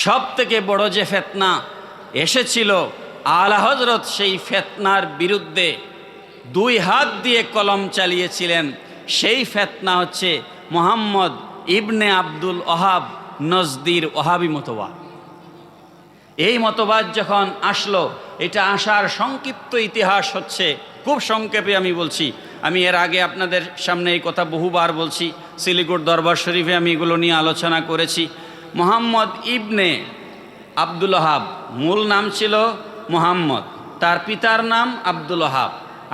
সব থেকে বড় যে ফিতনা এসেছিল, আলা হযরত সেই ফিতনার বিরুদ্ধে 2 হাত দিয়ে কলম চালিয়েছিলেন। সেই ফিতনা হচ্ছে মুহাম্মদ ইবনে আব্দুল ওহাব নজদির ওহাবি মতবাদ। এই মতবাদ যখন আসলো, এটা আসার সংক্ষিপ্ত ইতিহাস হচ্ছে, খুব সংক্ষেপে আমি বলছি। আমি এর আগে আপনাদের সামনে এই কথা বহুবার বলছি, সিলিগুড় দরবার শরীফে আমি এগুলো নিয়ে আলোচনা করেছি। মুহাম্মদ ইবনে আব্দুল ওহাব, মূল নাম ছিল মুহাম্মদ, তার পিতার নাম আব্দুল ওহাব।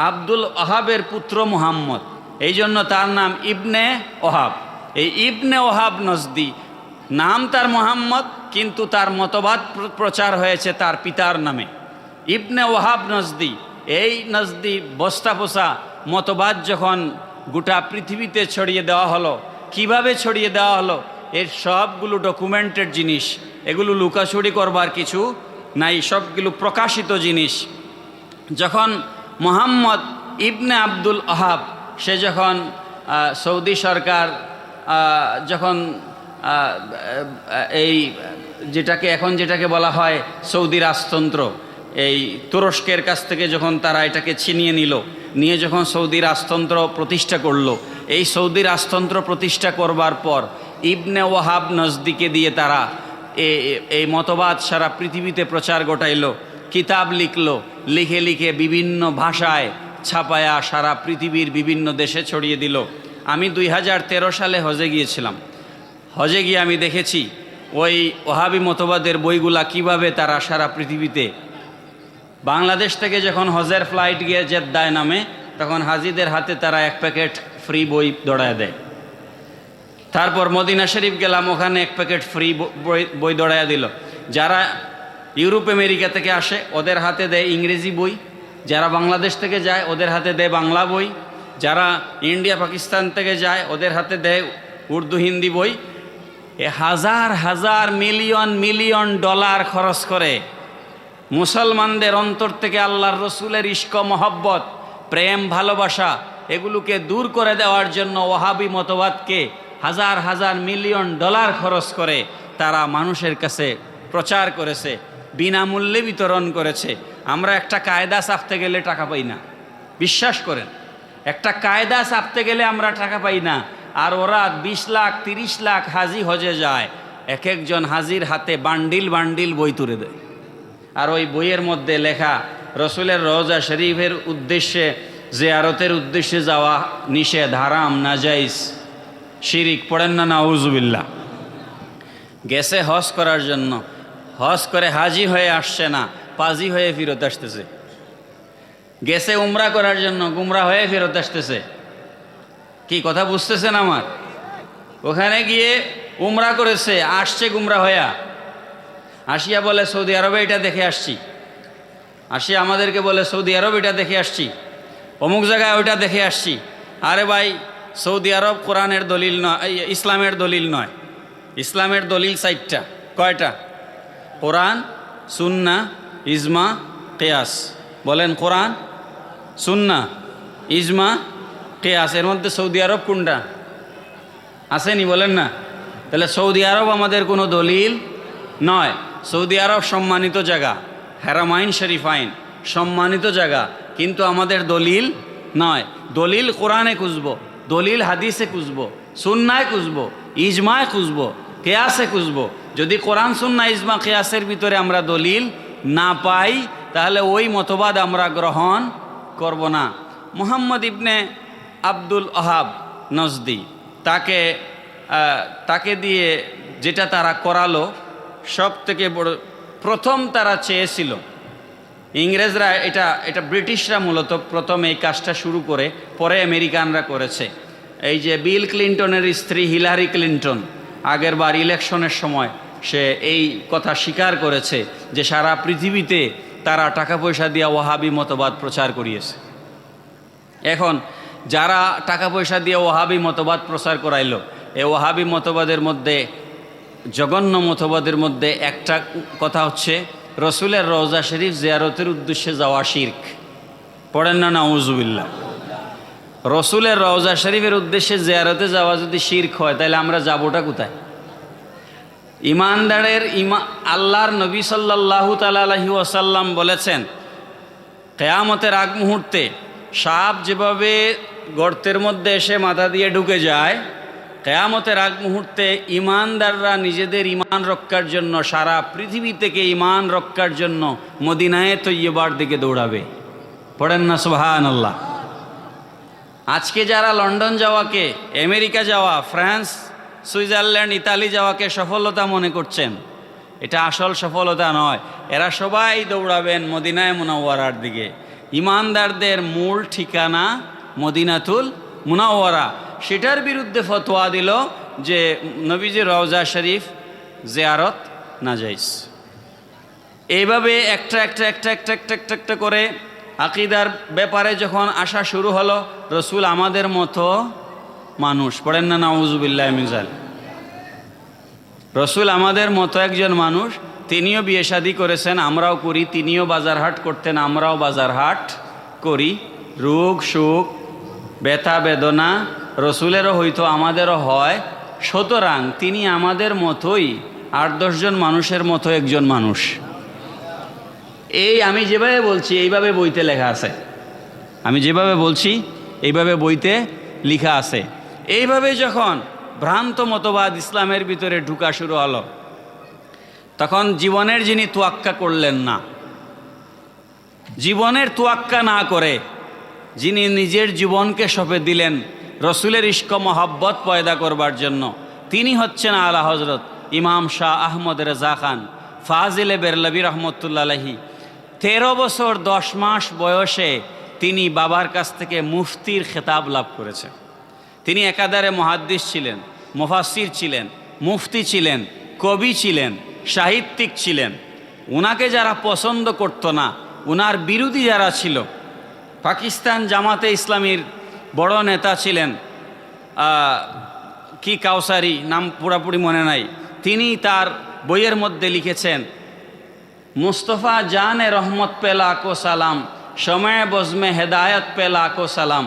আব্দুল ওহাবের পুত্র মুহাম্মদ, এই জন্য তার নাম ইবনে ওহাব। এই ইবনে ওহাব নজদি নাম তার মুহাম্মদ, কিন্তু তার মতবাদ প্রচার হয়েছে তার পিতার নামে, ইবনে ওহাব নজদি। এই নজদি বস্তা পোষা মতবাদ যখন গোটা পৃথিবীতে ছড়িয়ে দেওয়া হলো, কিভাবে ছড়িয়ে দেওয়া হলো, এর সবগুলো ডকুমেন্টেড জিনিস, এগুলো লুকাছুরি করবার কিছু নাই, সবগুলো প্রকাশিত জিনিস। যখন মুহাম্মদ ইবনে আব্দুল ওহাব, সে যখন সৌদি সরকার যখন এই যেটাকে বলা হয় সৌদি রাজতন্ত্র, এই তুরস্কের কাছ থেকে যখন তারা এটাকে ছিনিয়ে নিয়ে যখন সৌদি রাজতন্ত্র প্রতিষ্ঠা করলো, এই সৌদি রাজতন্ত্র প্রতিষ্ঠা করবার পর ইবনে ওহাব নজদিকে দিয়ে তারা এই মতবাদ সারা পৃথিবীতে প্রচার ঘটাইলো, কিতাব লিখে লিখে বিভিন্ন ভাষায় ছাপায়া সারা পৃথিবীর বিভিন্ন দেশে ছড়িয়ে দিল। আমি 2013 সালে হজে গিয়েছিলাম। হজে গিয়ে আমি দেখেছি ওই ওহাবি মতবাদের বইগুলা কিভাবে তারা সারা পৃথিবীতে, বাংলাদেশ থেকে যখন হজের ফ্লাইট গিয়ে জেদ্দায় নামে, তখন হাজিদের হাতে তারা 1 প্যাকেট ফ্রি বই দৌড়ায় দেয়। তারপর মদিনা শরীফ গেলাম, ওখানে 1 প্যাকেট ফ্রি বই দৌড়ায় দিল। যারা ইউরোপ আমেরিকা থেকে আসে ওদের হাতে দেয় ইংরেজি বই, যারা বাংলাদেশ থেকে যায় ওদের হাতে দেয় বাংলা বই, যারা ইন্ডিয়া পাকিস্তান থেকে যায় ওদের হাতে দেয় উর্দু হিন্দি বই। হাজার হাজার মিলিয়ন মিলিয়ন ডলার খরচ করে মুসলমানদের অন্তর থেকে আল্লাহর রসুলের ইশক মহব্বত, প্রেম, ভালোবাসা এগুলোকে দূর করে দেওয়ার জন্য ওহাবি মতবাদকে হাজার হাজার মিলিয়ন ডলার খরচ করে তারা মানুষের কাছে প্রচার করেছে, বিনামূল্যে বিতরণ করেছে। আমরা একটা কায়দা ছাপতে গেলে টাকা পাই না, বিশ্বাস করেন, একটা কায়দা ছাপতে গেলে আমরা টাকা পাই না। আর ওরা 20 লাখ 30 লাখ হাজি হজে যায়, এক একজন হাজির হাতে বান্ডিল বান্ডিল বই তুলে দেয়। আর ওই বইয়ের মধ্যে লেখা রসুলের রওজা শরীফের উদ্দেশ্যে, জিয়ারতের উদ্দেশ্যে যাওয়া নিষেধ, হারাম, নাজাইজ, শিরিক। পড়েন না নাউজুবিল্লাহ। গেছে হজ করার জন্য, হজ করে হাজি হয়ে আসছে না, পাজি হয়ে ফেরত আসতেছে। গেছে উমরা করার জন্য, গুমরা হয়ে ফেরত আসতেছে। কি কথা বুঝতেছেন আমার? ওখানে গিয়ে উমরা করেছে, আসছে গুমরা হইয়া, আসিয়া বলে সৌদি আরবে এটা দেখে আসছি, আসিয়া আমাদেরকে বলে সৌদি আরব এটা দেখে আসছি, অমুক জায়গায় ওইটা দেখে আসছি। আরে ভাই, সৌদি আরব কোরআনের দলিল নয়, ইসলামের দলিল নয়। ইসলামের দলিল 4টা। কয়টা? কোরআন, সুন্নাহ, ইজমা, কিয়াস। বলেন কোরআন, সুন্নাহ, ইজমা, কিয়াস। এর মধ্যে সৌদি আরব কোনটা আসেনি? বলেন না। তাহলে সৌদি আরব আমাদের কোনো দলিল নয়। সৌদি আরব সম্মানিত জায়গা, হারামাইন শরীফাইন সম্মানিত জায়গা, কিন্তু আমাদের দলিল নয়। দলিল কোরআনে খুঁজবো, দলিল হাদিসে খুঁজবো, সুন্নায় খুঁজবো, ইজমায় খুঁজবো, কিয়াসে খুঁজবো। যদি কোরআন, সুন্নাহ, ইজমা, কিয়াসের ভিতরে আমরা দলিল না পাই, তাহলে ওই মতবাদ আমরা গ্রহণ করব না। মুহাম্মদ ইবনে আব্দুল ওহাব নজদি, তাকে দিয়ে যেটা তারা করালো, সব থেকে বড়, প্রথম তারা চেয়েছিল, ইংরেজরা এটা ব্রিটিশরা মূলত প্রথম এই কাজটা শুরু করে, পরে আমেরিকানরা করেছে। এই যে বিল ক্লিন্টনের স্ত্রী হিলারি ক্লিন্টন আগের বার ইলেকশনের সময় সে এই কথা স্বীকার করেছে যে সারা পৃথিবীতে তারা টাকা পয়সা দিয়ে ওয়াহাবি মতবাদ প্রচার করিয়েছে। এখন যারা টাকা পয়সা দিয়ে ওয়াহাবি মতবাদ প্রচার করাইলো, এই ওয়াহাবি মতবাদের মধ্যে, জঘন্য মতবাদের মধ্যে একটা কথা হচ্ছে রসুলের রওজা শরীফ জিয়ারতের উদ্দেশ্যে যাওয়া শিরক। পড়েন না নাউজুবিল্লাহ। রসুলের রওজা শরীফের উদ্দেশ্যে জিয়ারতে যাওয়া যদি শিরক হয়, তাহলে আমরা যাবোটা কোথায়? ইমানদারের আল্লাহর নবী সাল্লাল্লাহু তাআলা আলাইহি ওয়াসাল্লাম বলেছেন, কিয়ামতের আগ মুহূর্তে সাপ যেভাবে গর্তের মধ্যে এসে মাথা দিয়ে ঢুকে যায়, কিয়ামতের আগ মুহূর্তে ইমানদাররা নিজেদের ইমান রক্ষার জন্য সারা পৃথিবী থেকে ইমান রক্ষার জন্য মদিনায়ে তৈয়বার দিকে দৌড়াবে। পড়েন না সুবহানাল্লাহ। আজকে যারা লন্ডন যাওয়াকে, আমেরিকা যাওয়া, ফ্রান্স, সুইজারল্যান্ড, ইতালি যাওয়াকে সফলতা মনে করছেন, এটা আসল সফলতা নয়। এরা সবাই দৌড়াবেন মদিনায়ে মুনাওয়ারার দিকে। ইমানদারদের মূল ঠিকানা মদিনাতুল মুনাওয়ারা। সেটার বিরুদ্ধে ফতোয়া দিল যে নবীজির রওজা শরীফ জিয়ারত নাজাইজ। এইভাবে একটা করে আকিদার ব্যাপারে যখন আসা শুরু হলো, রসুল আমাদের মতো মানুষ, পড়েন না নাউজুবিল্লাহ মিন যালিক, রসুল আমাদের মতো একজন মানুষ, তিনিও বিয়ে শাদী করেছেন, আমরাও করি, তিনিও বাজার হাট করতেন, আমরাও বাজার হাট করি। রোগ সুখ ব্যথা বেদনা রসুলেরও হয়তো আমাদেরও হয়, সুতরাং তিনি আমাদের মতোই 8-10 জন মানুষের মতো একজন মানুষ। এই আমি যেভাবে বলছি এইভাবে বইতে লেখা আছে, আমি যেভাবে বলছি এইভাবে বইতে লেখা আছে। এইভাবে যখন ভ্রান্ত মতবাদ ইসলামের ভিতরে ঢুকা শুরু হলো, তখন জীবনের যিনি তোয়াক্কা করলেন না, জীবনের তোয়াক্কা না করে যিনি নিজের জীবনকে সঁপে দিলেন রসুলের ইশক মহব্বত পয়দা করবার জন্য, তিনি হচ্ছেন আলা হজরত ইমাম শাহ আহমদ রেজা খান ফাজিলে বেরলভী রহমতুল্লাহ আলাইহি। 13 বছর 10 মাস বয়সে তিনি বাবার কাছ থেকে মুফতির খেতাব লাভ করেছেন। তিনি একাধারে মুহাদ্দিস ছিলেন, মুফাসসির ছিলেন, মুফতি ছিলেন, কবি ছিলেন, সাহিত্যিক ছিলেন। উনাকে যারা পছন্দ করত না, উনার বিরোধী যারা ছিল, পাকিস্তান জামাতে ইসলামীর বড় নেতা ছিলেন কি কাউসারি, নাম পুরাপুরি মনে নাই, তিনি তার বইয়ের মধ্যে লিখেছেন, মুস্তফা জানে রহমত পে লাখো সালাম, সময় বজমে হেদায়ত পে লাখো সালাম।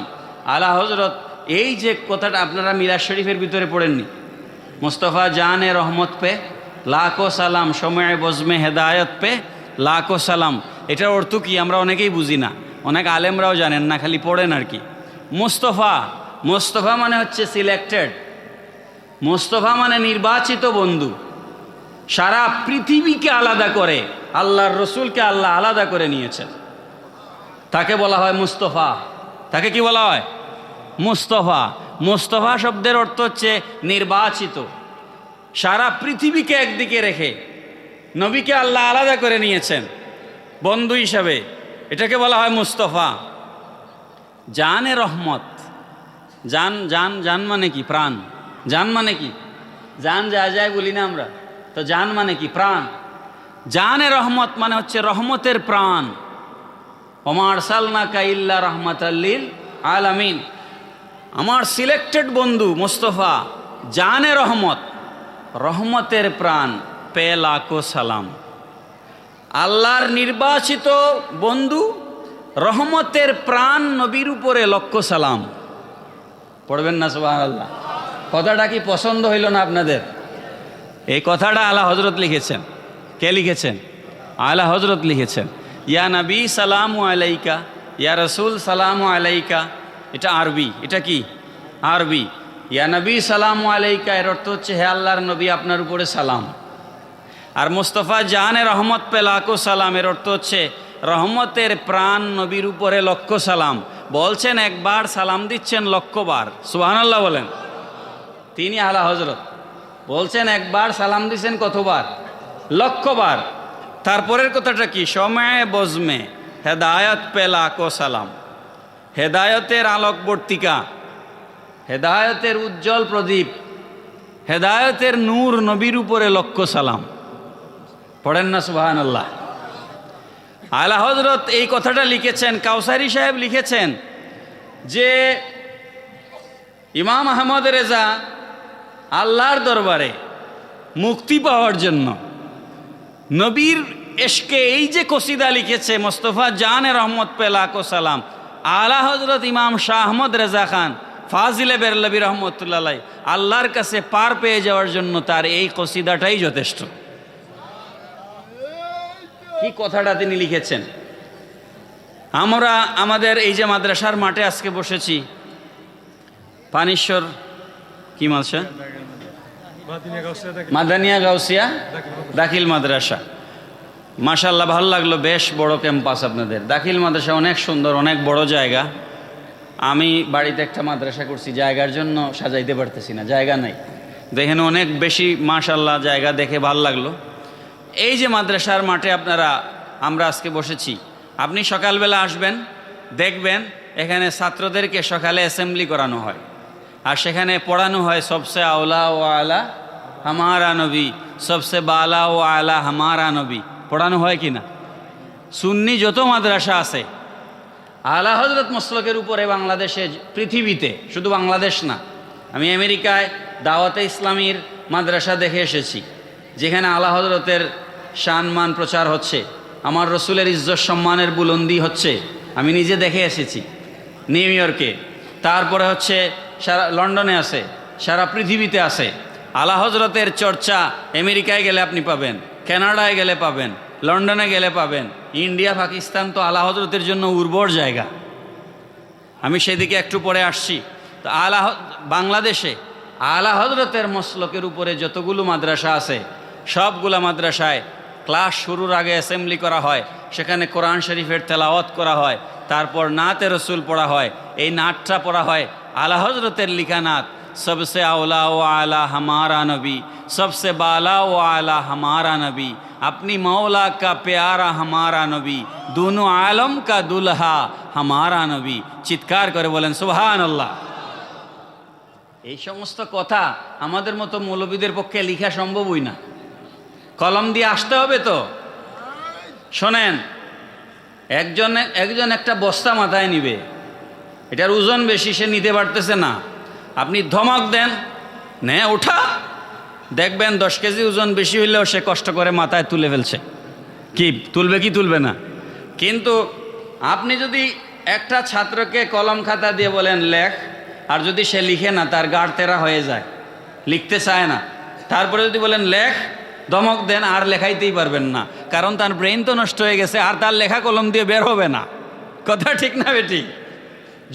আলা হজরত এই যে কথাটা আপনারা মিরাজ শরীফের ভিতরে পড়েননি, মুস্তফা জানে রহমত পে লাখো সালাম, সময় বজমে হেদায়ত পে লাখো সালাম, এটার অর্থ কি আমরা অনেকেই বুঝি না, অনেক আলেমরাও জানেন না, খালি পড়েন আর কি। মুস্তফা, মুস্তফা মানে হচ্ছে সিলেক্টেড, মুস্তফা মানে নির্বাচিত বন্ধু। সারা পৃথিবীকে আলাদা করে আল্লাহর রসুলকে আল্লাহ আলাদা করে নিয়েছেন, তাকে বলা হয় মুস্তফা। তাকে কি বলা হয়? মুস্তফা। মুস্তফা শব্দের অর্থ হচ্ছে নির্বাচিত। সারা পৃথিবীকে একদিকে রেখে নবীকে আল্লাহ আলাদা করে নিয়েছেন বন্ধু হিসাবে, এটাকে বলা হয় মুস্তফা। জানে রহমত, জান জান জান মানে কি? প্রাণ। জান মানে কি? জান যা যায় বলি না আমরা, তো জান মানে কি? প্রাণ। জানে রহমত মানে হচ্ছে রহমতের প্রাণ। ওমা আরসালনাকা ইল্লা রাহমাতাল লিল আলামিন। আমার সিলেক্টেড বন্ধু মুস্তফা, জানে রহমত, রহমতের প্রাণ, পে লাখো সালাম। আল্লাহর নির্বাচিত বন্ধু, রহমতের প্রাণ নবীর উপরে লক্ষ সালাম। পড়বেন না সুবহানাল্লাহ? কথাটা কি পছন্দ হইল না আপনাদের? এই কথাটা আলা হজরত লিখেছেন। কে লিখেছেন? আলা হজরত লিখেছেন। ইয়া নবী সালামু আলাইকা, ইয়া রসুল সালামু আলাইকা। এটা আরবি। এটা কি? আরবি। ইয়া নবী সালামু আলাইকা এর অর্থ হচ্ছে হে আল্লাহর নবী, আপনার উপরে সালাম। আর মুস্তফা জানে রহমত পে লাখো সালাম এর অর্থ হচ্ছে রহমতের প্রাণ নবীর উপরে লক্ষ সালাম। বলছেন একবার সালাম দিচ্ছেন লক্ষবার। সুবহানাল্লাহ বলেন। তিনি আলা হজরত বলছেন একবার সালাম দিচ্ছেন কতবার? লক্ষবার। তারপরের কথাটা কি? সময়ে বজমে হেদায়ত পে লাখো সালাম। হেদায়তের আলোকবর্তিকা, হেদায়তের উজ্জ্বল প্রদীপ, হেদায়তের নূর নবীর উপরে লক্ষ সালাম। পড়েন না সুবহানাল্লাহ? আলা হজরত এই কথাটা লিখেছেন। কাউসারি সাহেব লিখেছেন যে ইমাম আহমদ রেজা আল্লাহর দরবারে মুক্তি পাওয়ার জন্য নবীর এশকে এই যে কসিদা লিখেছে, মুস্তফা জানে রহমত পে লাখো সালাম, আলা হজরত ইমাম শাহ আহমদ রেজা খান ফাজিলে বেরলভী রহমতুল্লাহ আলাইহি আল্লাহর কাছে পার পেয়ে যাওয়ার জন্য তার এই কসিদাটাই যথেষ্ট। কি কথাটা তিনি লিখেছেন। আমরা আমাদের এই যে মাদ্রাসার মাঠে আজকে বসেছি, পানিশ্বর কি মাদ্রাসা, মাদানিয়া গাউসিয়া দাখিল মাদ্রাসা, মাশাআল্লাহ ভালো লাগলো, বেশ বড় ক্যাম্পাস আপনাদের। দাখিল মাদ্রাসা অনেক সুন্দর, অনেক বড় জায়গা। আমি বাড়িতে একটা মাদ্রাসা করছি, জায়গার জন্য সাজাইতে পারতেছি না, জায়গা নাই। দেখেন অনেক বেশি মাশাআল্লাহ, জায়গা দেখে ভালো লাগলো। এই যে মাদ্রাসার মাঠে আমরা আজকে বসেছি, আপনি সকালবেলা আসবেন, দেখবেন এখানে ছাত্রদেরকে সকালে অ্যাসেম্বলি করানো হয়, আর সেখানে পড়ানো হয় সবসে আওলা ও আলা হামারা নবী, সবসে বালা ও আলা হামারা নবী। পড়ানো হয় কি না? সুন্নি যত মাদ্রাসা আছে আলা হজরত মসলকের উপরে বাংলাদেশে, পৃথিবীতে, শুধু বাংলাদেশ না, আমি আমেরিকায় দাওয়াতে ইসলামীর মাদ্রাসা দেখে এসেছি, যেখানে আলা হজরতের শানমান প্রচার হচ্ছে, আমার রসুলের ইজ্জত সম্মানের বুলন্দি হচ্ছে। আমি নিজে দেখে এসেছি নিউ ইয়র্কে, তারপরে হচ্ছে সারা লন্ডনে আছে, সারা পৃথিবীতে আছে। আলা হজরতের চর্চা আমেরিকায় গেলে আপনি পাবেন, কানাডায় গেলে পাবেন, লন্ডনে গেলে পাবেন। ইন্ডিয়া পাকিস্তান তো আলা হজরতের জন্য উর্বর জায়গা। আমি সেদিকে একটু পরে আসছি। তো বাংলাদেশে আলা হজরতের মসলকের উপরে যতগুলো মাদ্রাসা আছে, সবগুলা মাদ্রাসায় ক্লাস শুরুর আগে অ্যাসেম্বলি করা হয়, সেখানে কোরআন শরীফের তেলাওয়াত করা হয়, তারপর নাতে রসুল পড়া হয়। এই নাতটা পড়া হয় আলা হজরতের লিখা নাত, सबसे औला व आला हमारा नबी, सबसे बाला व आला हमारा नबी, अपनी मौला का प्यारा हमारा नबी, दोनों आलम का दुल्हा हमारा नबी। চিৎকার করে বলেন সুবহানাল্লাহ। এই সমস্ত কথা আমাদের মতো মৌলবীদের পক্ষে লেখা সম্ভবই না, কলম দিয়ে আসতে হবে। তো শোনেন, একজন একটা বস্তা মাথায় নিবে, এটার ওজন বেশি, সে নিতে পারতেছে না। আপনি ধমক দেন, নে ওঠা, দেখবেন 10 কেজি ওজন বেশি হইলেও সে কষ্ট করে মাথায় তুলে ফেলছে। কি তুলবে কি তুলবে না? কিন্তু আপনি যদি একটা ছাত্রকে কলম খাতা দিয়ে বলেন লেখ, আর যদি সে লিখে না, তার গাড় তেরা হয়ে যায়, লিখতে চায় না। তারপরে যদি বলেন লেখ, ধমক দেন, আর লেখাইতেই পারবেন না, কারণ তার ব্রেন তো নষ্ট হয়ে গেছে, আর তার লেখা কলম দিয়ে বের হবে না। কথা ঠিক না বেটি?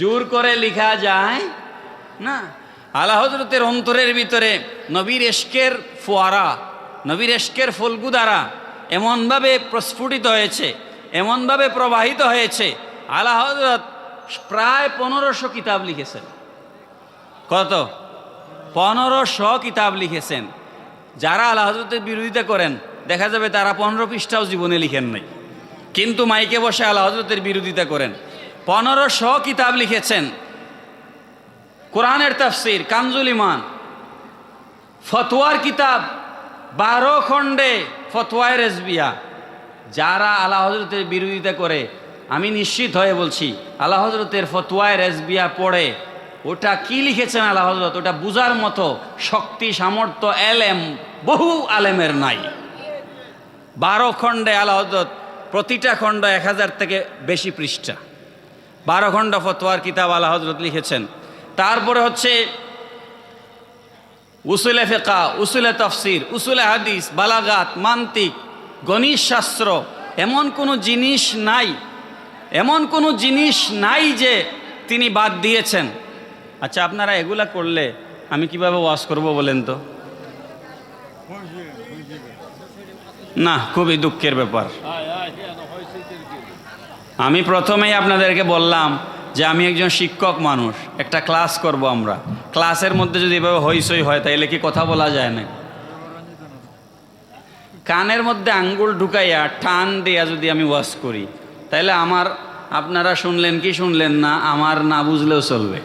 জোর করে লিখা যায় না। আলা হজরতের অন্তরের ভিতরে নবীর এশকের ফোয়ারা, নবীর এশকের ফলগুদারা এমনভাবে প্রস্ফুটিত হয়েছে, এমনভাবে প্রবাহিত হয়েছে। আলা হজরত প্রায় 1500 কিতাব লিখেছেন। কত? 1500 কিতাব লিখেছেন। যারা আলা হজরতের বিরোধিতা করেন, দেখা যাবে তারা 15 পৃষ্ঠাও জীবনে লিখেন নাই, কিন্তু মাইকে বসে আলা হজরতের বিরোধিতা করেন। 1500 কিতাব লিখেছেন। কোরআনের তাফসির, কানজুল ইমান, ফতোয়ার কিতাব 12 খণ্ডে, ফতোয়ায়ে রেজবিয়া। যারা আলা হজরতের বিরোধিতা করে, আমি নিশ্চিত হয়ে বলছি, আলা হজরতের ফতোয়ায়ে রেজবিয়া পড়ে ওটা কি লিখেছেন আলা হজরত, ওটা বুঝার মতো শক্তি, সামর্থ্য, এলেম বহু আলেমের নাই। 12 খণ্ডে আলা হজরত, প্রতিটা খণ্ড 1000 থেকে বেশি পৃষ্ঠা, 12 খণ্ড ফতোয়ার কিতাব আলা হজরত লিখেছেন। তারপরে হচ্ছে উসুলে ফিকহ, উসুলে তাফসির, উসুলে হাদিস, বালাগাত, মান্তিক, গণিত শাস্ত্র, এমন কোনো জিনিস নাই, এমন কোনো জিনিস নাই যে তিনি বাদ দিয়েছেন। আচ্ছা, আপনারা এগুলা করলে আমি কিভাবে ওয়াজ করব বলেন তো? না, খুবই দুঃখের ব্যাপার। আমি প্রথমেই আপনাদেরকে বললাম যে আমি একজন শিক্ষক মানুষ, একটা ক্লাস করব আমরা। ক্লাসের মধ্যে যদি এভাবে হইচই হয়, তাইলে কি কথা বলা যায় না? কানের মধ্যে আঙ্গুল ঢুকাইয়া টান দিয়া যদি আমি ওয়াজ করি, তাইলে আপনারা শুনলেন কি শুনলেন না, আমার না বুঝলেও চলবে।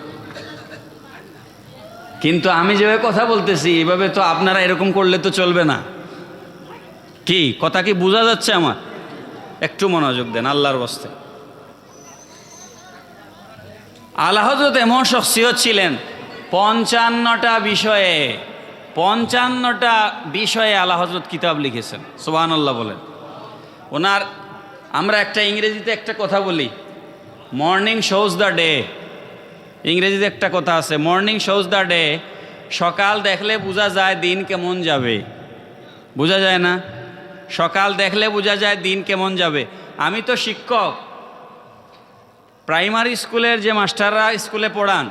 কিন্তু আমি যেভাবে কথা বলতেছি, এভাবে তো আপনারা এরকম করলে তো চলবে না। কি কথা কি বোঝা যাচ্ছে আমার? একটু মনোযোগ দেন আল্লাহর ওয়াস্তে। আলা হযরত এমন শখসিয়ত ছিলেন, 55টা বিষয়ে আলা হযরত কিতাব লিখেছেন। সুবহানাল্লাহ বলেন। ওনার, আমরা একটা ইংরেজিতে একটা কথা বলি, মর্নিং শোজ দ্য ডে, ইংরেজিতে একটা কথা আছে, মর্নিং শোজ দ্য ডে। সকাল দেখলে বোঝা যায় দিন কেমন যাবে, বোঝা যায় না? সকাল দেখলে বোঝা যায় দিন কেমন যাবে। আমি তো শিক্ষক, প্রাইমারি স্কুলের যে মাস্টাররা স্কুলে পড়ান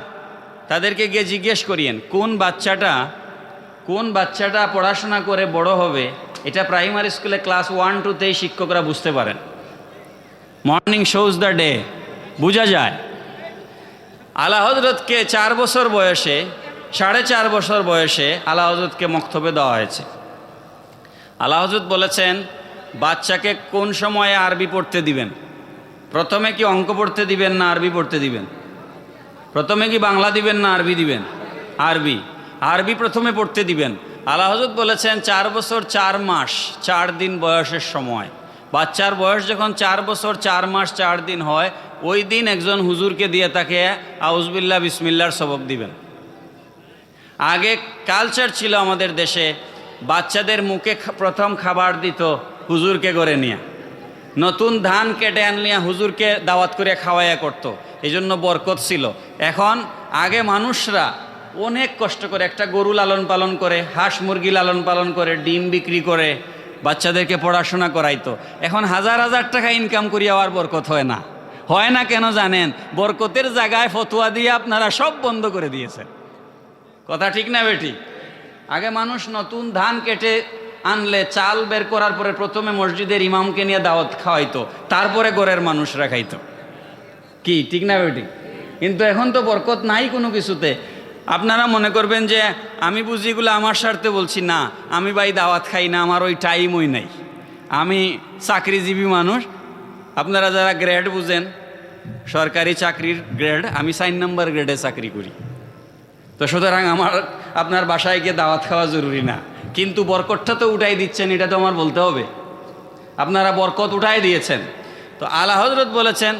তাদেরকে গিয়ে জিজ্ঞেস করিয়েন কোন বাচ্চাটা পড়াশোনা করে বড় হবে, এটা প্রাইমারি স্কুলে ক্লাস 1-2তেই শিক্ষকরা বুঝতে পারেন। মর্নিং শোজ দ্য ডে, বোঝা যায়। আলা হজরতকে 4 বছর বয়সে, 4.5 বছর বয়সে আলা হজরতকে মক্তবে দেওয়া হয়েছে। আলা হজরত বলেছেন বাচ্চাকে কোন সময়ে আরবি পড়তে দিবেন। প্রথমে কি অঙ্ক পড়তে দিবেন না আরবি পড়তে দিবেন? প্রথমে কি বাংলা দিবেন না আরবি দিবেন? আরবি প্রথমে পড়তে দিবেন। আলা হজরত বলেছেন 4 বছর 4 মাস 4 দিন বয়সের সময়, বাচ্চার বয়স যখন 4 বছর 4 মাস 4 দিন হয়, ওই দিন একজন হুজুরকে দিয়ে তাকে আউজবিল্লাহ বিসমিল্লাহর সবক দিবেন। আগে কালচার ছিল আমাদের দেশে, বাচ্চাদের মুখে প্রথম খাবার দিত হুজুরকে করে নিয়ে, নতুন ধান কেটে আনলিয়া হুজুরকে দাওয়াত করে খাওয়াইয়া করত, এই জন্য বরকত ছিল। এখন আগে মানুষরা অনেক কষ্ট করে একটা গরু লালন পালন করে, হাঁস মুরগি লালন পালন করে, ডিম বিক্রি করে বাচ্চাদেরকে পড়াশোনা করাইতো। এখন হাজার হাজার টাকা ইনকাম করিয়া আর বরকত হয় না। হয় না কেন জানেন? বরকতের জায়গায় ফতুয়া দিয়ে আপনারা সব বন্ধ করে দিয়েছেন। কথা ঠিক না বেঠিক? আগে মানুষ নতুন ধান কেটে আনলে চাল বের করার পরে প্রথমে মসজিদের ইমামকে নিয়ে দাওয়াত খাওয়াইতো, তারপরে ঘরের মানুষরা খাইতো। কি ঠিক না বেঠিক? কিন্তু এখন তো বরকত নাই কোনো কিছুতে। আপনারা মনে করবেন যে আমি বুঝি এগুলো আমার স্বার্থে বলছি, না, আমি ভাই দাওয়াত খাই না, আমার ওই টাইমই নাই, আমি চাকরিজীবী মানুষ। আপনারা যারা গ্রেড বুঝেন, সরকারি চাকরির গ্রেড, আমি 4 নম্বর গ্রেডে চাকরি করি। তো সুতরাং আপনার বাসায় গিয়ে দাওয়াত খাওয়া জরুরি না, কিন্তু বরকতটা তো উঠাই দিচ্ছেন, এটা তো আমার বলতে হবে। আপনারা বরকত উঠাই দিয়েছেন। তো আলা হজরত বলেছেন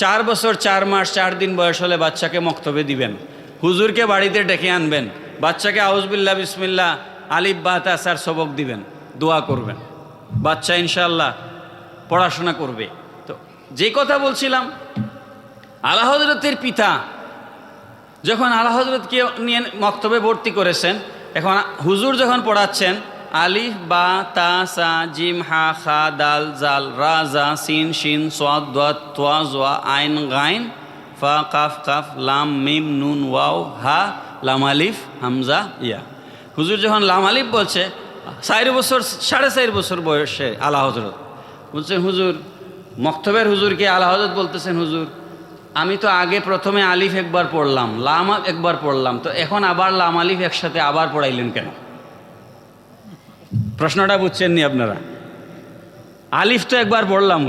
4 বছর 4 মাস 4 দিন বয়স হলে বাচ্চাকে মক্তবে দিবেন, হুজুরকে বাড়িতে ডেকে আনবেন, বাচ্চাকে আউজবিল্লাহ বিসমিল্লাহ আলিফ বা তাসার সবক দিবেন, দোয়া করবেন, বাচ্চা ইনশাআল্লাহ পড়াশোনা করবে। তো যে কথা বলছিলাম, আলা হজরতের পিতা যখন আলা হজরতকে নিয়ে মক্তবে ভর্তি করেছেন, এখন হুজুর যখন পড়াচ্ছেন আলিফ বা তা সা জিম হা খা দাল জাল রা জা সিন শিন সাদ দাত তা জা আইন গাইন ফা কাফ কাফ লাম মিম নুন ওয়াও হা লাম আলিফ হামজা ইয়া। হুজুর যখন লাম আলিফ বলছে, 4 বছর 4.5 বছর বয়সে আলা হজরত বলছেন, হুজুর মক্তবের হুজুরকে আলা হজরত বলতেছেন, হুজুর আমি তো আগে প্রথমে আলিফ একবার পড়লাম, লাম একবার পড়লাম, তো এখন আবার লাম আলিফ একসাথে আবার পড়াইলেন কেন? প্রশ্নটা বুঝছেন নি আপনারা? আলিফ তো একবার পড়লাম,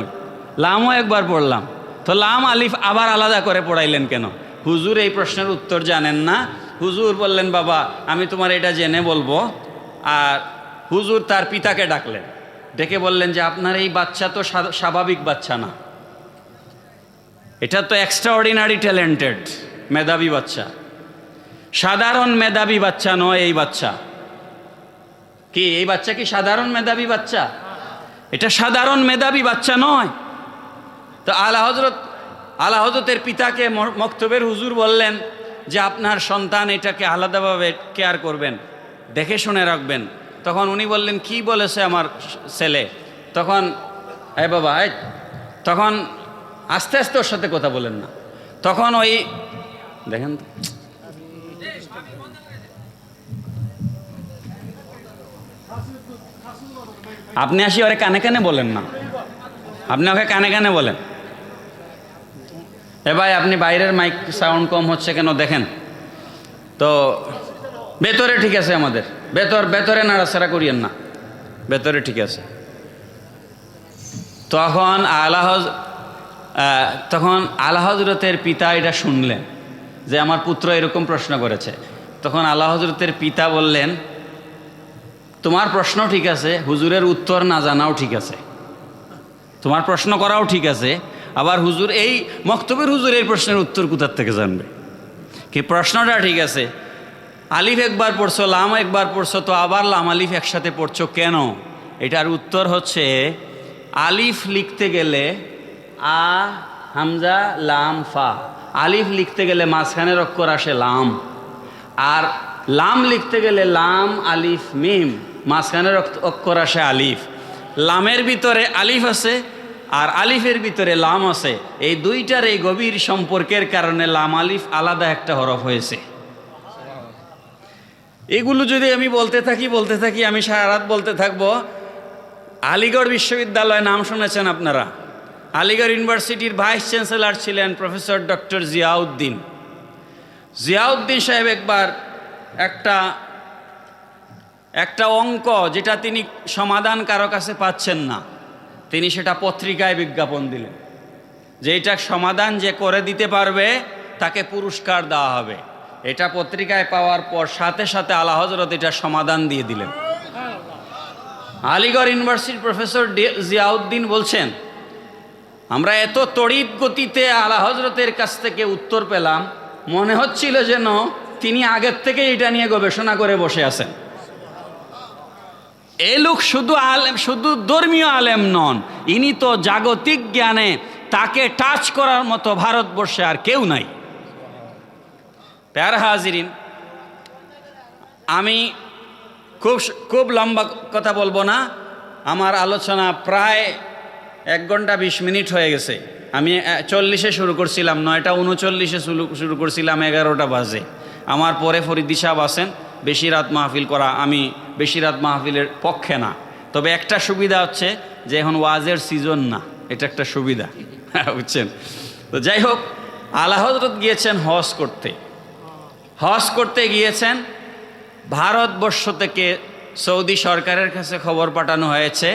লামও একবার পড়লাম, তো লাম আলিফ আবার আলাদা করে পড়াইলেন কেন? হুজুর এই প্রশ্নের উত্তর জানেন না। হুজুর বললেন, বাবা আমি তোমার এটা জেনে বলবো। আর হুজুর তার পিতাকে ডাকলেন, ডেকে বললেন যে আপনার এই বাচ্চা তো স্বাভাবিক বাচ্চা না, এটা তো এক্সট্রাঅর্ডিনারি ট্যালেন্টেড মেধাবী বাচ্চা, সাধারণ মেধাবী বাচ্চা নয় এই বাচ্চা। কি এই বাচ্চা কি সাধারণ মেধাবী বাচ্চা? এটা সাধারণ মেধাবী বাচ্চা নয়। তো আলা হজরতের পিতাকে মক্তবের হুজুর বললেন যে আপনার সন্তান এটাকে আলাদাভাবে কেয়ার করবেন, দেখে শুনে রাখবেন। তখন উনি বললেন, কি বলেছে আমার ছেলে? তখন বাবা তখন আস্তে আস্তে ওর সাথে কথা বলেন না। তখন ওই দেখেন তো, আপনি আসি ওরে কানে কানে বলেন না, আপনি ওকে কানে কানে বলেন। ভাই আপনি বাইরের মাইক সাউন্ড কম হচ্ছে কেন দেখেন তো। ভেতরে ঠিক আছে, আমাদের ভেতরে নাড়াচাড়া করিয়েন না, ভেতরে ঠিক আছে। তখন আলা হজরতের পিতা এটা শুনলেন যে আমার পুত্র এরকম প্রশ্ন করেছে। তখন আলা হজরতের পিতা বললেন, তোমার প্রশ্ন ঠিক আছে, হুজুরের উত্তর না জানাও ঠিক আছে, তোমার প্রশ্ন করাও ঠিক আছে, আবার হুজুর এই মক্তবের হুজুর এই প্রশ্নের উত্তর কোথার থেকে জানবে? কি প্রশ্নটা ঠিক আছে, আলিফ একবার পড়ছো, লাম একবার পড়ছো, তো আবার লাম আলিফ একসাথে পড়ছো কেন? এটার উত্তর হচ্ছে, আলিফ লিখতে গেলে আ হামজা লাম ফা, আলিফ লিখতে গেলে মাঝখানের অক্ষর আসে লাম, আর লাম লিখতে গেলে লাম আলিফ মিম, মাঝখানের অক্ষর আসে আলিফ। লামের ভিতরে আলিফ আছে আর আলিফের ভিতরে লাম আছে, এই দুইটার এই গভীর সম্পর্কের কারণে লাম আলিফ আলাদা একটা হরফ হয়েছে। এগুলো যদি আমি বলতে থাকি আমি সারা রাত বলতে থাকবো। আলিগড় বিশ্ববিদ্যালয় নাম শুনেছেন আপনারা? আলিগড় ইউনিভার্সিটির ভাইস চ্যান্সেলর ছিলেন প্রফেসর ডক্টর জিয়াউদ্দিন। জিয়াউদ্দিন সাহেব একবার একটা অঙ্ক যেটা তিনি সমাধান কারো কাছে পাচ্ছেন না, তিনি সেটা পত্রিকায় বিজ্ঞাপন দিলেন যে এটা সমাধান যে করে দিতে পারবে তাকে পুরস্কার দেওয়া হবে। এটা পত্রিকায় পাওয়ার পর সাথে সাথে আলা হযরত এটা সমাধান দিয়ে দিলেন। আলিগড় ইউনিভার্সিটির প্রফেসর জিয়াউদ্দিন বলছেন, আমরা এত তড়িৎ গতিতে আলা হযরতের কাছ থেকে উত্তর পেলাম, মনে হচ্ছিল যেন তিনি আগের থেকে এটা নিয়ে গবেষণা করে বসে আছেন। এই লোক শুধু ধর্মীয় আলেম নন, ইনি তো জাগতিক জ্ঞানে তাকে টাচ করার মতো ভারতবর্ষে আর কেউ নাই। প্যারা হাজিরিন, আমি খুব লম্বা কথা বলবো না, আমার আলোচনা প্রায় 1 ঘন্টা 20 মিনিট হয়ে গেছে। আমি 40-এ শুরু করছিলাম, 9:39-এ শুরু করছিলাম, 11টা বাজে। আমার পরে ফরিদি সাহেব আছেন, বেশি রাত মাহফিল করা, আমি বেশি রাত মাহফিলের পক্ষে না। তবে একটা সুবিধা হচ্ছে যে এখন ওয়াজের সিজন না, এটা একটা সুবিধা, বুঝছেন? তো যাই হোক, আলা হযরত গিয়েছেন হজ করতে গিয়েছেন। ভারতবর্ষ থেকে সৌদি সরকারের কাছে খবর পাঠানো হয়েছে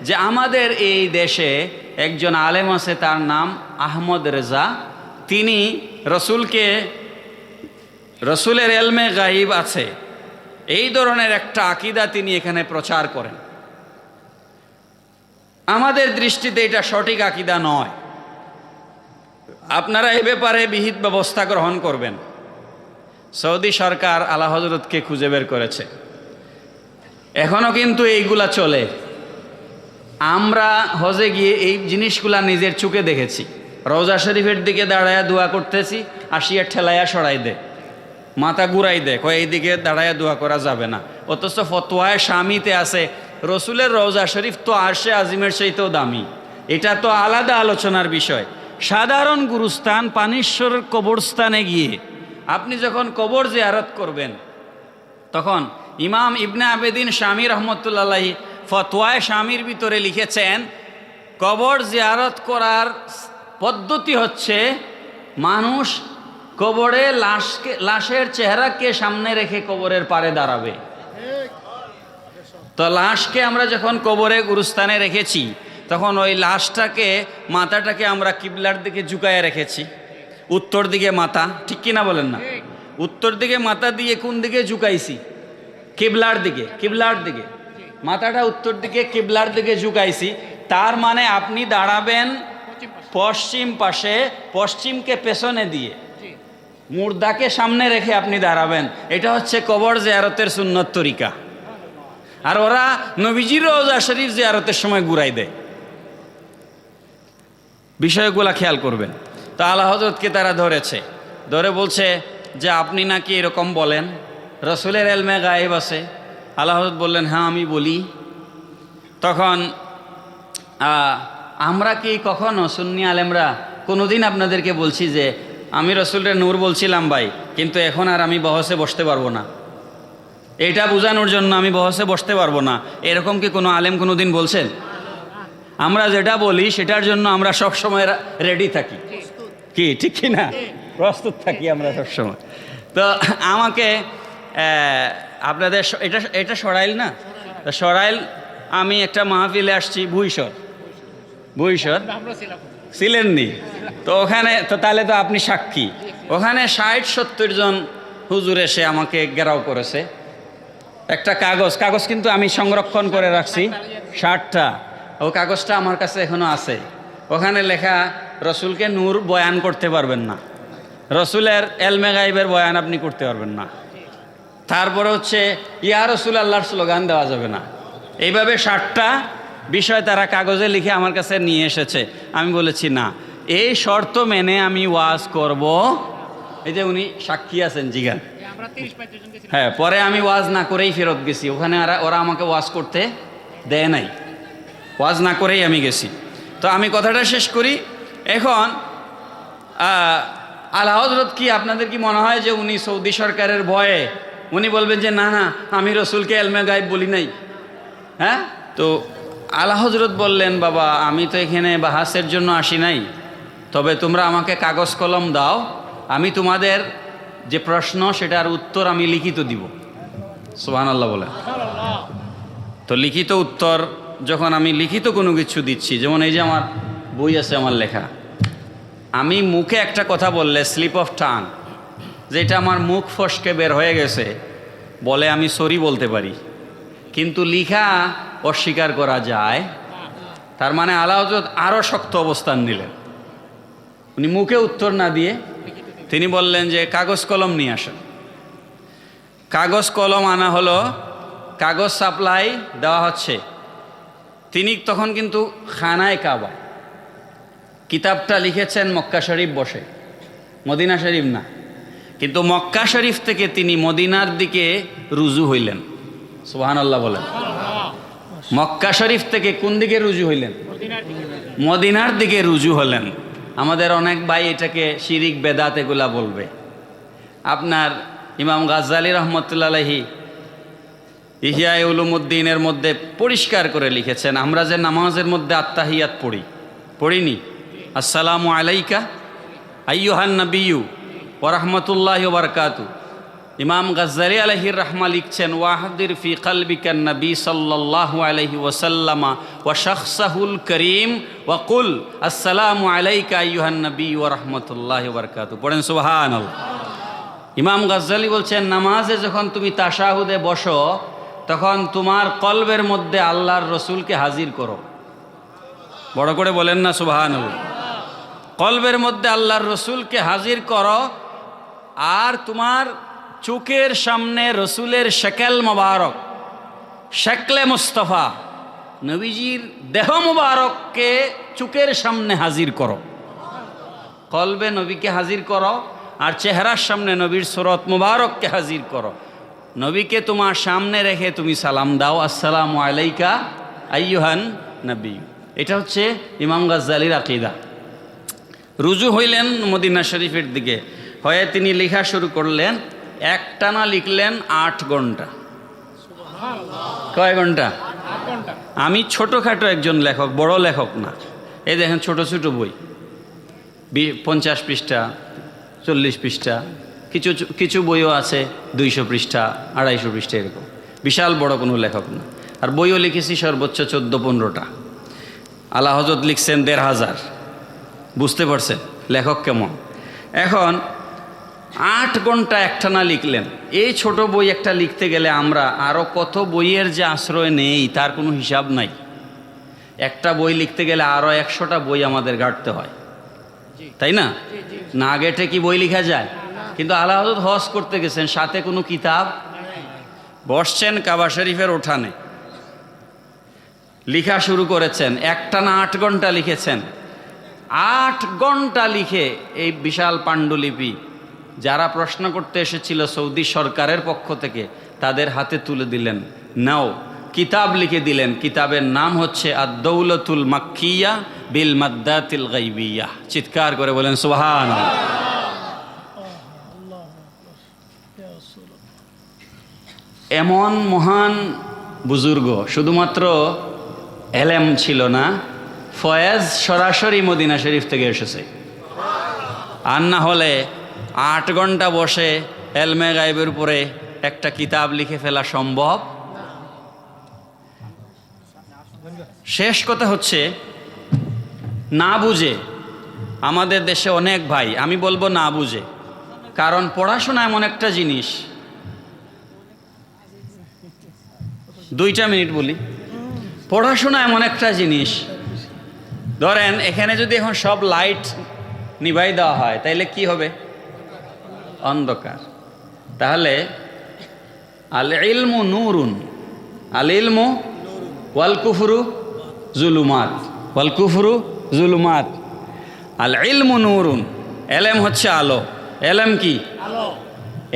যে আমাদের এই দেশে একজন আলেম আছে, তার নাম আহমদ রেজা। তিনি রসুলের এলমে গাইব আছে, এই ধরনের একটা আকীদা তিনি এখানে প্রচার করেন। আমাদের দৃষ্টিতে এটা সঠিক আকীদা নয়, আপনারা এ ব্যাপারে বিহিত ব্যবস্থা গ্রহণ করবেন। সৌদি সরকার আলা হযরতকে খুঁজে বের করেছে, এখনো কিন্তু এইগুলা চলে। আমরা হজে গিয়ে এই জিনিসগুলা নিজের চোখে দেখেছি। রওজা শরীফের দিকে দাঁড়ায়া দোয়া করতেছি, আসিয়া ঠেলাইয়া সরাই দে, মাথা ঘুরাই দে, কয় এইদিকে দাঁড়াইয়া দোয়া করা যাবে না। অথচ ফতোয়ায় শামিতে আছে রসুলের রওজা শরীফ তো আরশে আজিমের চাইতেও দামি। এটা তো আলাদা আলোচনার বিষয়। সাধারণ গুরুস্থান পানিশ্বরের কবরস্থানে গিয়ে আপনি যখন কবর জিয়ারত করবেন, তখন ইমাম ইবনে আবেদিন শামী রহমতুল্লাহ ফতোয়ায় শামীর ভিতরে লিখেছেন, কবর জিয়ারত করার পদ্ধতি হচ্ছে মানুষ কবরে লাশের চেহারাকে সামনে রেখে কবরের পাড়ে দাঁড়াবে। তো লাশকে আমরা যখন কবরে গুরুস্থানে রেখেছি, তখন ওই লাশটাকে, মাথাটাকে আমরা কিবলার দিকে ঝুঁকায় রেখেছি, উত্তর দিকে মাথা, ঠিক কিনা বলেন না? উত্তর দিকে মাথা দিয়ে কোন দিকে ঝুঁকাইছি? কিবলার দিকে। মাথাটা উত্তর দিকে কিবলার দিকে ঝুঁকাইছি, তার মানে আপনি দাঁড়াবেন পশ্চিম পাশে, পশ্চিমকে পেছনে দিয়ে, মুর্দাকে সামনে রেখে আপনি দাঁড়াবেন। এটা হচ্ছে কবর জিয়ারতের সুন্নত তরিকা। আর ওরা নবীজির রওজা শরীফ জিয়ারতের সময় ঘুরাই দেয়। বিষয়গুলা খেয়াল করবেন। তো আলা হযরতকে তারা ধরে বলছে যে আপনি নাকি এরকম বলেন, রসুলের এলমে গায়েব আছে। আলা হযরত বললেন, হ্যাঁ আমি বলি। তখন আমরা কি কখনো সুন্নি আলেমরা কোনোদিন আপনাদেরকে বলছি যে আমি রসুলের নূর বলছিলাম ভাই, কিন্তু এখন আর আমি বহসে বসতে পারবো না, এটা বোঝানোর জন্য আমি বহসে বসতে পারবো না, এরকম কি কোনো আলেম কোনোদিন বলছেন? আমরা যেটা বলি সেটার জন্য আমরা সব সময় রেডি থাকি, কি ঠিক কি না? প্রস্তুত থাকি আমরা সবসময়। তো আমাকে আপনাদের এটা সরাইল না, সরাইল, আমি একটা মাহফিলে আসছি ভুইসর ছিলেননি তো ওখানে, তো তাহলে তো আপনি সাক্ষী। ওখানে 60-70 জন হুজুর এসে আমাকে ঘেরাও করেছে। একটা কাগজ কিন্তু আমি সংরক্ষণ করে রাখছি 60টা, ও কাগজটা আমার কাছে এখনো আছে। ওখানে লেখা, রসুলকে নূর বয়ান করতে পারবেন না, রসুলের এলমে গাইবের বয়ান আপনি করতে পারবেন না। তারপরে হচ্ছে ইয়া রসুল আল্লাহর স্লোগান দেওয়া যাবে না। এইভাবে 60টা বিষয় তারা কাগজে লিখে আমার কাছে নিয়ে এসেছে। আমি বলেছি না, এই শর্ত মেনে আমি ওয়াজ করব। এই যে উনি সাক্ষী আছেন, জিগান। হ্যাঁ, পরে আমি ওয়াজ না করেই ফেরত গেছি। ওখানে ওরা আমাকে ওয়াজ করতে দেয় নাই, ওয়াজ না করেই আমি গেছি। তো আমি কথাটা শেষ করি। এখন আলা হযরত কি আপনাদের কি মনে হয় যে উনি সৌদি সরকারের ভয়ে উনি বলবেন যে না না আমি রসুলকে এলমে গায়েব বলি নাই? হ্যাঁ, তো আলা হযরত বললেন, বাবা আমি তো এখানে বাহাসের জন্য আসি নাই, তবে তোমরা আমাকে কাগজ কলম দাও, আমি তোমাদের যে প্রশ্ন সেটার উত্তর আমি লিখিত দিব। সুবহানাল্লাহ বলে। তো লিখিত উত্তর যখন আমি লিখিত কোনো কিছু দিচ্ছি, যেমন এই যে আমার বই আছে আমার লেখা, আমি মুখে একটা কথা বললে স্লিপ অফ টাং, যেটা আমার মুখ ফসকে বের হয়ে গেছে বলে আমি সরি বলতে পারি, কিন্তু লিখা অস্বীকার করা যায়। তার মানে আলা হযরত আরও শক্ত অবস্থান নিলেন। উনি মুখে উত্তর না দিয়ে তিনি বললেন যে কাগজ কলম নিয়ে আসেন। কাগজ কলম আনা হলো, কাগজ সাপ্লাই দেওয়া হচ্ছে। তিনি তখন কিন্তু খানায় কাবা, কিতাবটা লিখেছেন মক্কা শরীফ বসে, মদিনা শরীফ না। কিন্তু মক্কা শরীফ থেকে তিনি মদিনার দিকে রুজু হইলেন। সুবহানাল্লাহ বলেন। মক্কা শরীফ থেকে কোন দিকে রুজু হইলেন? মদিনার দিকে রুজু হলেন। আমাদের অনেক ভাই এটাকে শিরিক বেদাত এগুলা বলবে। আপনার ইমাম গাজ্জালী রহমতুল্লাহ আলাইহি ইহয়া উলুমুদ্দিনের মধ্যে পরিষ্কার করে লিখেছেন, আমরা যে নামাজের মধ্যে আত্তাহিয়াত পড়িনি, আসসালামু আলাইকা আইয়ুহান নাবিয়্যু ওয়া রাহমাতুল্লাহি ওয়া বারাকাতুহু, ইমাম গাজ্জালী আলাইহির রাহমা লিখছেন, ওয়াহদির ফি কলবিকা নবী সাল্লাল্লাহু আলাইহি ওয়াসাল্লাম ওয়া শাখসাহুল করিম ওয়া কুল আসসালামু আলাইকা আইয়ুহান নবী ওয়া রাহমাতুল্লাহি ওয়া বারাকাতুহু। পড়েন সুবহানাল্লাহ। ইমাম গাজ্জালী বলছেন, নামাজে যখন তুমি তাশাহুদে বসো তখন তোমার কলবের মধ্যে আল্লাহর রসুলকে হাজির করো। বড় করে বলেন না সুবহানাল্লাহ। কলবের মধ্যে আল্লাহর রসুলকে হাজির করো, আর তোমার চোখের সামনে রসুলের শেকেল মোবারক, শেকলে মুস্তফা নবীজির দেহ মোবারককে চোখের সামনে হাজির করো। কলবে নবীকে হাজির করো, আর চেহারার সামনে নবীর সুরত মুবারককে হাজির করো। নবীকে তোমার সামনে রেখে তুমি সালাম দাও, আসসালামু আলাইকা আইয়ুহান নবী। এটা হচ্ছে ইমাম গাজ্জালীর আকীদা। রুজু হইলেন মদিনা শরীফের দিকে, হয়ে তিনি লেখা শুরু করলেন। একটানা লিখলেন 8 ঘন্টা। কয় ঘন্টা? আমি ছোটোখাটো একজন লেখক, বড় লেখক না। এই দেখেন ছোট ছোট বই, 50 পৃষ্ঠা, 40 পৃষ্ঠা, কিছু বইও আছে 200 পৃষ্ঠা, 250 পৃষ্ঠা, এরকম। বিশাল বড় কোনো লেখক না। আর বইও লিখেছি সর্বোচ্চ 14-15টা। আলা হযরত লিখছেন 1500। বুঝতে পারছেন লেখক কেমন? এখন 8 ঘন্টা একটানা লিখলেন। এই ছোট বই একটা লিখতে গেলে আমরা আরও কত বইয়ের যে আশ্রয় নেই তার কোনো হিসাব নাই। একটা বই লিখতে গেলে আরও 100টা বই আমাদের ঘাটতে হয়, তাই না? না গেটে কি বই লেখা যায়? কিন্তু আলা হযরত হজ করতে গেছেন, সাথে কোনো কিতাব, বসছেন কাবা শরীফের উঠানে, লিখা শুরু করেছেন। একটানা 8 ঘন্টা লিখেছেন। 8 ঘন্টা লিখে এই বিশাল পাণ্ডুলিপি যারা প্রশ্ন করতে এসেছিল সৌদি সরকারের পক্ষ থেকে তাদের হাতে তুলে দিলেন। নাও, কিতাব লিখে দিলেন। কিতাবের নাম হচ্ছে আদ-দৌলাতুল মাক্কিয়া বিল মাদ্দাতিল গাইবিয়া। চিৎকার করে বলেন সুবহানাল্লাহ। এমন মহান বুজুর্গ, শুধুমাত্র এলেম ছিল না, ফয়েজ সরাসরি মদিনা শরীফ থেকে এসেছে। আর না হলে 8 ঘন্টা বসে এলমে গায়েবের উপরে একটা কিতাব লিখে ফেলা সম্ভব? শেষ কথা হচ্ছে, না বুঝে আমাদের দেশে অনেক ভাই, আমি বলবো না বুঝে, কারণ পড়াশোনা এমন একটা জিনিস। 2 মিনিট বলি। পড়াশোনা এমন একটা জিনিস, ধরেন এখানে যদি এখন সব লাইট নিভাই দেওয়া হয় তাইলে কি হবে? অন্ধকার। তাহলে আল ইলমু নূরুন, আল ইলমু ওয়াল কুফরু জুলুমাত, ওয়াল কুফরু জুলুমাত। আল ইলমু নূরুন, এলেম হচ্ছে আলো। এলেম কি?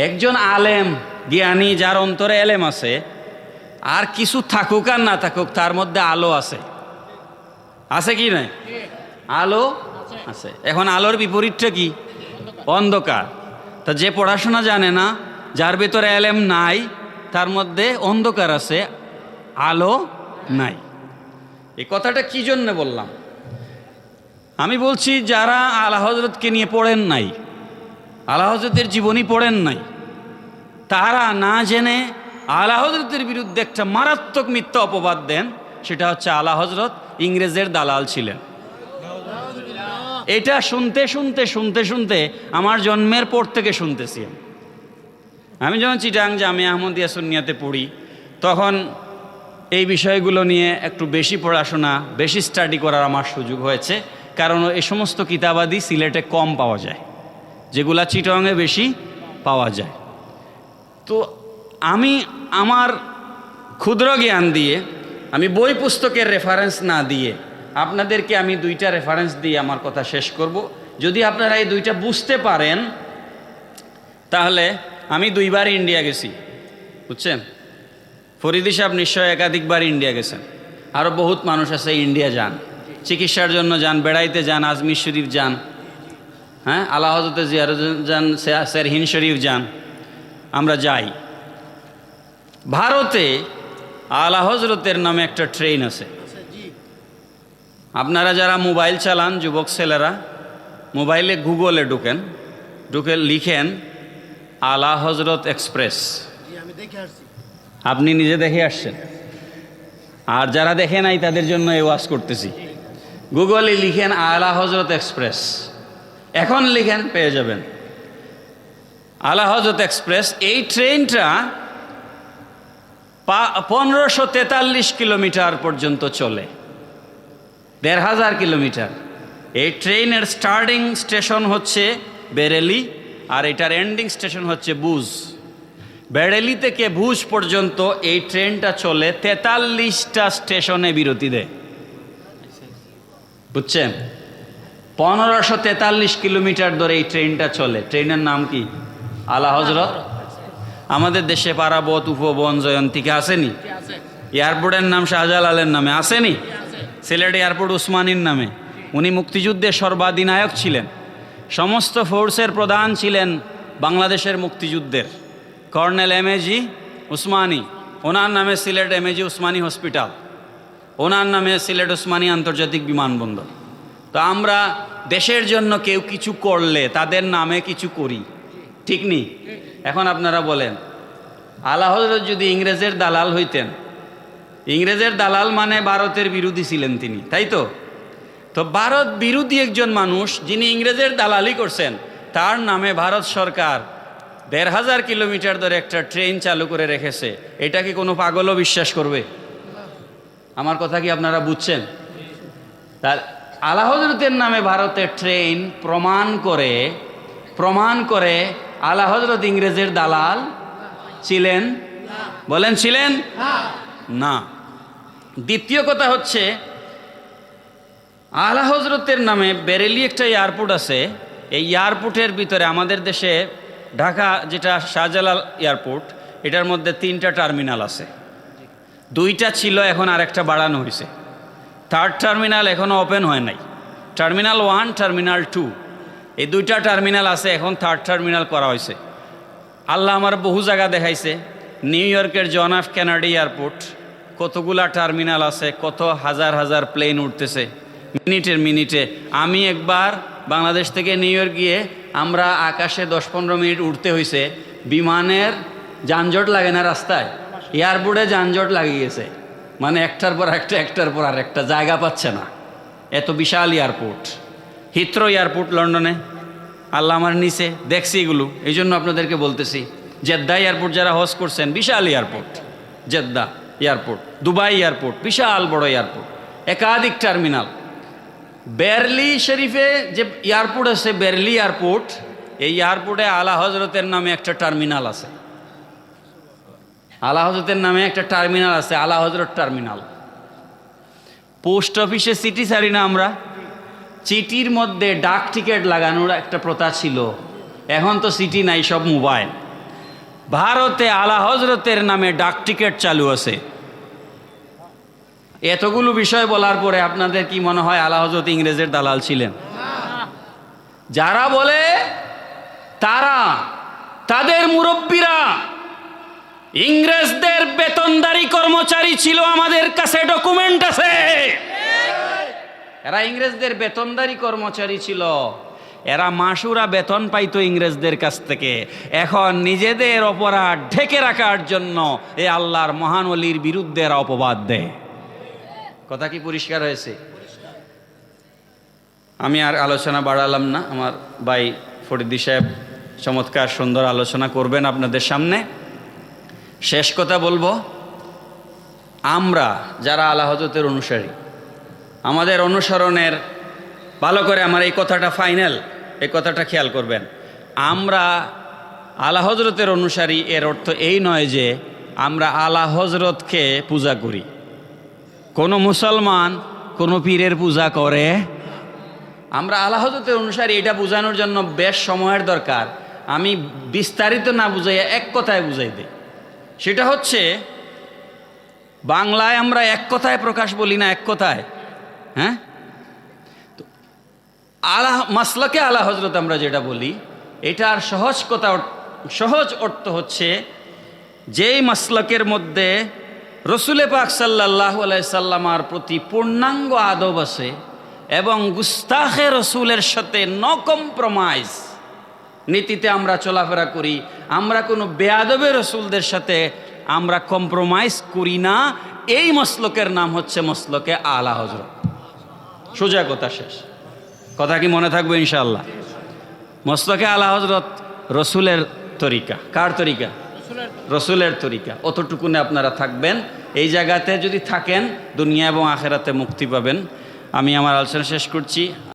একজন আলেম জ্ঞানী যার অন্তরে এলেম আছে, আর কিছু থাকুক আর না থাকুক তার মধ্যে আলো আছে। আছে কি না? আলো আছে। এখন আলোর বিপরীতটা কি? অন্ধকার। তা যে পড়াশোনা জানে না, যার ভিতরে এলেম নাই, তার মধ্যে অন্ধকার আছে, আলো নাই। এই কথাটা কি জন্য বললাম? আমি বলছি যারা আলা হজরতকে নিয়ে পড়েন নাই, আলা হজরতের জীবনী পড়েন নাই, তারা না জেনে আলা হজরতের বিরুদ্ধে একটা মারাত্মক মিথ্যা অপবাদ দেন। সেটা হচ্ছে আলা হজরত ইংরেজের দালাল ছিলেন। এটা শুনতে শুনতে শুনতে শুনতে আমার জন্মের পর থেকে শুনতেছি। আমি যখন চিটাং জামিয়া আহমদিয়া সুন্নিয়াতে পড়ি, তখন এই বিষয়গুলো নিয়ে একটু বেশি পড়াশোনা, বেশি স্টাডি করার আমার সুযোগ হয়েছে। কারণ এই সমস্ত কিতাবাদি সিলেটে কম পাওয়া যায়, যেগুলা চিটাংয়ে বেশি পাওয়া যায়। তো আমি আমার ক্ষুদ্র জ্ঞান দিয়ে, আমি বই পুস্তকের রেফারেন্স না দিয়ে আপনাদেরকে আমি দুইটা রেফারেন্স দিয়ে আমার কথা শেষ করব। যদি আপনারা এই দুইটা বুঝতে পারেন, তাহলে আমি 2 বার ইন্ডিয়া গেছি, বুঝছেন? ফরিদি সাহেব নিশ্চয় একাধিকবার ইন্ডিয়া গেছেন। আরও বহুত মানুষ আছে ইন্ডিয়া যান, চিকিৎসার জন্য যান, বেড়াইতে যান, আজমির শরীফ যান, হ্যাঁ, আলা হজরতে জিয়ারত যান, সেরহিন শরীফ যান, আমরা যাই। ভারতে আলা হজরতের নামে একটা ট্রেন আছে। আপনারা যারা মোবাইল চালান, যুবক ছেলেরা, মোবাইলে গুগলে ঢুকে লিখেন আলা হজরত এক্সপ্রেস। আপনি নিজে দেখে আসছেন, আর যারা দেখে নাই তাদের জন্য এই ওয়াজ করতেছি। গুগলে লিখেন আলা হজরত এক্সপ্রেস, এখন লিখেন, পেয়ে যাবেন আলা হজরত এক্সপ্রেস। এই ট্রেনটা 1543 কিলোমিটার পর্যন্ত চলে, 1500 কিলোমিটার। এই ট্রেনের স্টার্টিং স্টেশন হচ্ছে বেরেলি, আর এটার এন্ডিং স্টেশন হচ্ছে ভুজ। বেরেলি থেকে ভুজ পর্যন্ত এই ট্রেনটা চলে, 43টা স্টেশনে বিরতি দেয়, বুঝছেন? 1543 কিলোমিটার ধরে এই ট্রেনটা চলে। ট্রেনের নাম কি? আলা হজরত। আমাদের দেশে পারাবত, উপবন, জয়ন্তিকা আসেনি? এয়ারপোর্টের নাম শাহজালালের নামে আসেনি? সিলেট এয়ারপোর্ট উসমানীর নামে। উনি মুক্তিযুদ্ধের সর্বাধিনায়ক ছিলেন, সমস্ত ফোর্সের প্রধান ছিলেন বাংলাদেশের মুক্তিযুদ্ধের। কর্নেল এমএজি উসমানী, ওনার নামে সিলেট এমএজি উসমানী হসপিটাল, ওনার নামে সিলেট উসমানী আন্তর্জাতিক বিমানবন্দর। তো আমরা দেশের জন্য কেউ কিছু করলে তাদের নামে কিছু করি, ঠিক নি? এখন আপনারা বলেন, আলা হযরত যদি ইংরেজের দালাল হইতেন, ইংরেজের দালাল মানে ভারতের বিরোধী ছিলেন তিনি, তাই তো? তো ভারত বিরোধী একজন মানুষ যিনি ইংরেজের দালালি করছেন, তার নামে ভারত সরকার 1500 কিলোমিটার ধরে একটা ট্রেন চালু করে রেখেছে। এটা কি কোনো পাগলও বিশ্বাস করবে? আমার কথা কি আপনারা বুঝছেন? তার আলা হযরতের নামে ভারতের ট্রেন প্রমাণ করে আলা হযরত ইংরেজের দালাল ছিলেন? বলেন ছিলেন না। দ্বিতীয় কথা হচ্ছে, আলা হযরতের নামে বেরেলি একটা এয়ারপোর্ট আছে। এই এয়ারপোর্টের ভিতরে আমাদের দেশে ঢাকা যেটা শাহজালাল এয়ারপোর্ট, এটার মধ্যে 3টা টার্মিনাল আছে। 2টা ছিল, এখন আরেকটা বাড়ানো হয়েছে। 3rd টার্মিনাল এখনও ওপেন হয় নাই। টার্মিনাল 1, টার্মিনাল 2, এই 2টা টার্মিনাল আছে। এখন 3rd টার্মিনাল করা হয়েছে। আল্লাহ আমার বহু জায়গা দেখাইছে। নিউ ইয়র্কের জন এফ কেনেডি এয়ারপোর্ট, কতগুলা টার্মিনাল আছে, কত হাজার হাজার প্লেন উঠতেছে মিনিটে। আমি একবার বাংলাদেশ থেকে নিউ ইয়র্ক গিয়ে আমরা আকাশে 10-15 মিনিট উঠতে হয়েছে। বিমানের যানজট লাগে না রাস্তায়, এয়ারপোর্টে যানজট লাগিয়েছে, মানে একটার পর আর একটা জায়গা পাচ্ছে না, এত বিশাল এয়ারপোর্ট। হিথ্রো এয়ারপোর্ট লন্ডনে, আল্লাহ আমার নিচে দেখছি এগুলো, এই জন্য আপনাদেরকে বলতেছি। জেদ্দা এয়ারপোর্ট যারা হজ করছেন, বিশাল airport Jeddah airport. Dubai airport, বিশাল বড় এয়ারপোর্ট, একাধিক টার্মিনাল। বেরলি শরীফে যে এয়ারপোর্ট আছে, বেরলি এয়ারপোর্ট, এই এয়ারপোর্টে আলা হজরতের নামে একটা টার্মিনাল আছে। আলা হজরতের নামে একটা টার্মিনাল আছে, আলা হজরত টার্মিনাল। পোস্ট অফিসে চিঠি ছাড়ি না আমরা, চিঠির মধ্যে ডাক টিকিট লাগানোর একটা প্রথা ছিল। এখন তো চিঠি নাই, সব মোবাইল। ভারতে আলা হজরতের নামে ডাক টিকিট চালু আছে। এতগুলো বিষয় বলার পরে আপনাদের কি মনে হয় আলা হজরত ইংরেজের দালাল ছিলেন? যারা বলে তারা, তাদের মুরব্বীরা ইংরেজদের বেতনদারি কর্মচারী ছিল, আমাদের কাছে ডকুমেন্ট আছে। এরা ইংরেজদের বেতনদারি কর্মচারী ছিল, এরা মাসুরা বেতন পাইতো ইংরেজদের কাছ থেকে। এখন নিজেদের অপরাধ ঢেকে রাখার জন্য এ আল্লাহর মহান ওলির বিরুদ্ধে এরা অপবাদ দেয়। কথা কি পরিষ্কার হয়েছে? আমি আর আলোচনা বাড়ালাম না, আমার ভাই ফরিদি সাহেব চমৎকার সুন্দর আলোচনা করবেন আপনাদের সামনে। শেষ কথা বলবো, আমরা যারা আলা হযরতের অনুসারী, আমাদের অনুসরণের, ভালো করে আমার এই কথাটা ফাইনাল, এই কথাটা খেয়াল করবেন। আমরা আলা হযরতের অনুসারী এর অর্থ এই নয় যে আমরা আলা হযরতকে পূজা করি। কোনো মুসলমান কোনো পীরের পূজা করে? আমরা আলা হযরতের অনুসারী এটা বোঝানোর জন্য বেশ সময়ের দরকার। আমি বিস্তারিত না বুঝাইয়া এক কথায় বুঝাই দিই। সেটা হচ্ছে, বাংলায় আমরা এক কথায় প্রকাশ বলি না, এক কথায়, হ্যাঁ, মাসলাকে আলা হযরত আমরা যেটা বলি, এটার সহজ অর্থ হচ্ছে যেই মাসলাকের মধ্যে রসুলে পাক সাল্লাল্লাহু আলাইহি সাল্লামার প্রতি পূর্ণাঙ্গ আদব আছে এবং গুস্তাখে রসুলের সাথে নো কম্প্রোমাইজ নীতিতে আমরা চলাফেরা করি। আমরা কোনো বেয়াদবে রসুলদের সাথে আমরা কম্প্রোমাইজ করি না। এই মসলকের নাম হচ্ছে মসলকে আলা হযরত। সোজা কথা, শেষ কথা। কি মনে থাকবে ইনশাআল্লাহ? মসলকে আলা হযরত রসুলের তরিকা। কার তরিকা? রসুলের তরিকা। অতটুকুনে আপনারা থাকবেন। এই জায়গাতে যদি থাকেন দুনিয়া এবং আখেরাতে মুক্তি পাবেন। আমি আমার আলোচনা শেষ করছি।